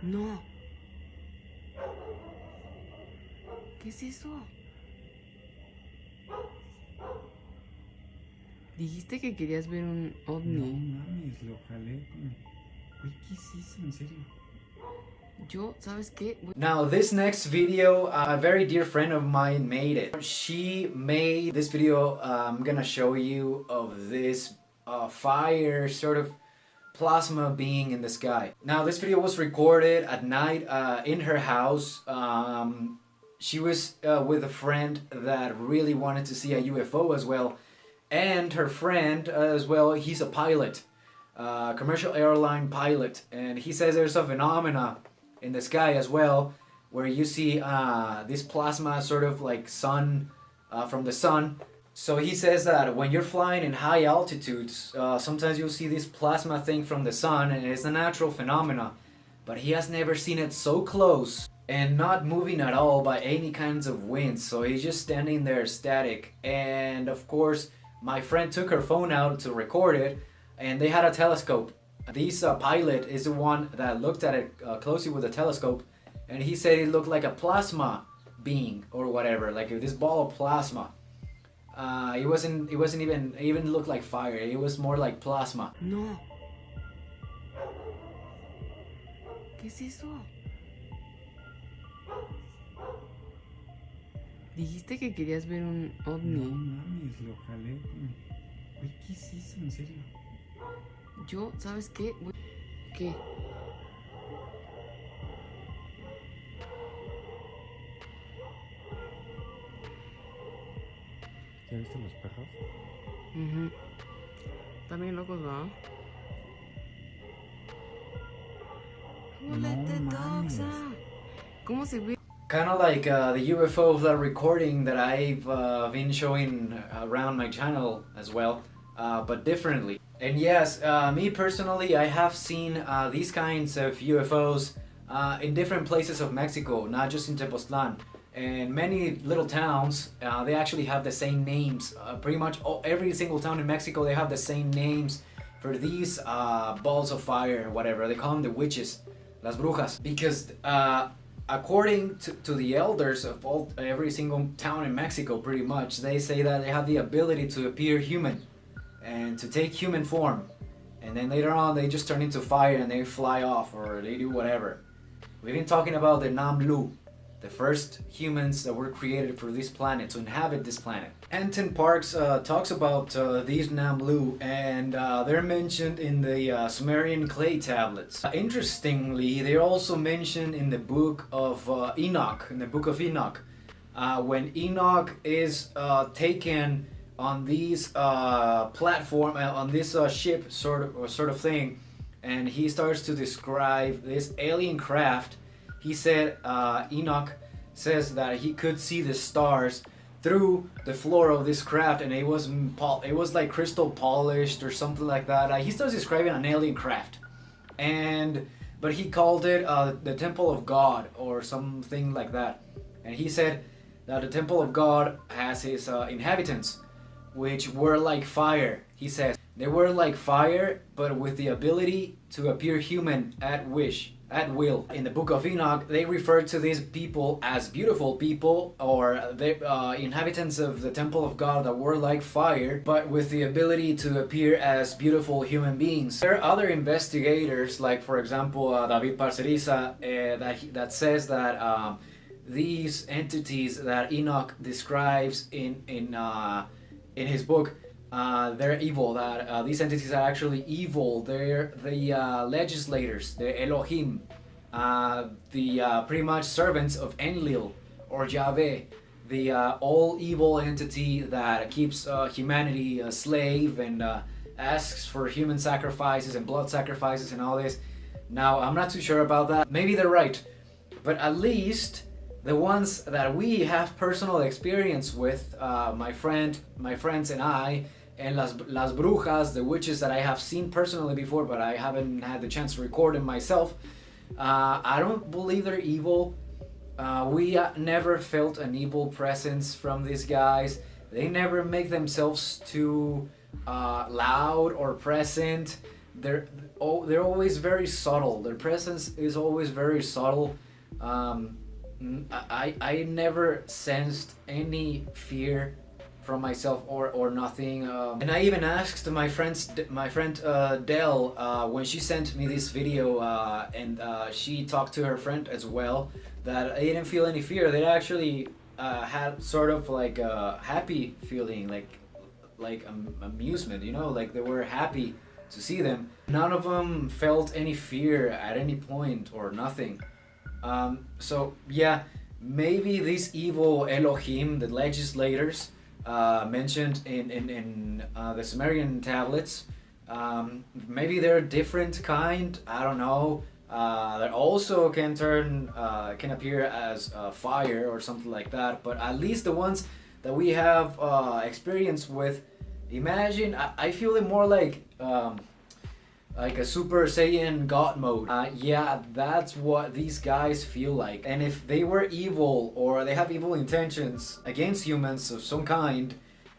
No. ¿Qué es eso? Dijiste que querías ver un ovni. No mames, lo jalé como... Güey, ¿qué es eso? En serio. Yo, ¿sabes qué? Now this next video, a very dear friend of mine made it. She made this video. I'm gonna show you of this fire sort of plasma being in the sky. Now this video was recorded at night in her house. She was with a friend that really wanted to see a UFO as well, and her friend as well, he's a pilot, commercial airline pilot, and he says there's a phenomena in the sky as well where you see this plasma sort of like sun from the sun. So he says that when you're flying in high altitudes, sometimes you'll see this plasma thing from the sun, and it's a natural phenomena, but he has never seen it so close and not moving at all by any kinds of winds. So he's just standing there static. And of course my friend took her phone out to record it, and they had a telescope. This pilot is the one that looked at it closely with a telescope, and he said it looked like a plasma being or whatever, like this ball of plasma. It wasn't even look like fire. It was more like plasma. No. ¿Qué es eso? Dijiste que querías ver un ovni. No mames, lo jalé como... Güey, ¿qué es eso? En serio. Yo, ¿sabes qué? ¿Qué? ¿Ya viste los perros? También locos, ¿no? No mames. ¿Cómo se ve? Kind of like the UFO of that recording that I've been showing around my channel as well, but differently. And yes, me personally, I have seen these kinds of UFOs in different places of Mexico, not just in Tepoztlan. And many little towns, they actually have the same names. Pretty much every single town in Mexico, they have the same names for these balls of fire, whatever. They call them the witches, las brujas. Because according to the elders of every single town in Mexico, pretty much, they say that they have the ability to appear human and to take human form. And then later on, they just turn into fire and they fly off, or they do whatever. We've been talking about the Namlu, the first humans that were created for this planet, to inhabit this planet. Anton Parks talks about these Namlu, and they're mentioned in the Sumerian clay tablets. Interestingly, they're also mentioned in the book of Enoch, in the book of Enoch. When Enoch is taken on these platform, on this ship sort of thing, and he starts to describe this alien craft. He said, Enoch says that he could see the stars through the floor of this craft, and it was like crystal polished or something like that. He starts describing an alien craft, but he called it the Temple of God or something like that. And he said that the Temple of God has his inhabitants, which were like fire. He says they were like fire, but with the ability to appear human at will. In the book of Enoch, they refer to these people as beautiful people, or the inhabitants of the temple of God that were like fire, but with the ability to appear as beautiful human beings. There are other investigators, like for example David Parceriza, that says that these entities that Enoch describes in his book, they're evil, that these entities are actually evil. They're the legislators, the Elohim, the pretty much servants of Enlil or Yahweh, the all evil entity that keeps humanity a slave and asks for human sacrifices and blood sacrifices and all this. Now, I'm not too sure about that. Maybe they're right, but at least the ones that we have personal experience with, my friends and I, and las brujas, the witches that I have seen personally before, but I haven't had the chance to record them myself, I don't believe they're evil. We never felt an evil presence from these guys. They never make themselves too loud or present. they're always very subtle. Their presence is always very subtle. I never sensed any fear from myself or nothing. And I even asked my friend Dell when she sent me this video, and she talked to her friend as well, that I didn't feel any fear. They actually had sort of like a happy feeling, like amusement, you know, like they were happy to see them. None of them felt any fear at any point or nothing. So yeah, maybe these evil Elohim, the legislators mentioned in the Sumerian tablets, maybe they're a different kind. I don't know. They also can appear as fire or something like that. But at least the ones that we have experience with, imagine, I feel it more like a Super Saiyan God mode. Yeah, that's what these guys feel like. And if they were evil or they have evil intentions against humans of some kind,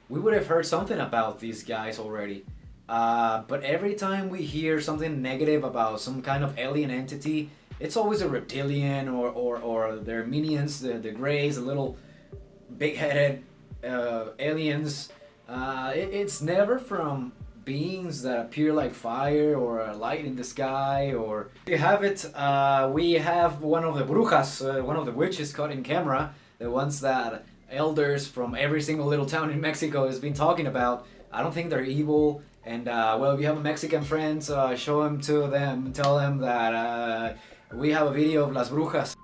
we would have heard something about these guys already. But every time we hear something negative about some kind of alien entity, it's always a reptilian or their minions, the Greys, the little big-headed aliens. It's never from beings that appear like fire or a light in the sky. Or you have it, we have one of the Brujas, one of the witches caught in camera, the ones that elders from every single little town in Mexico has been talking about. I don't think they're evil. And well, if you have a Mexican friend, show them to them, tell them that we have a video of Las Brujas.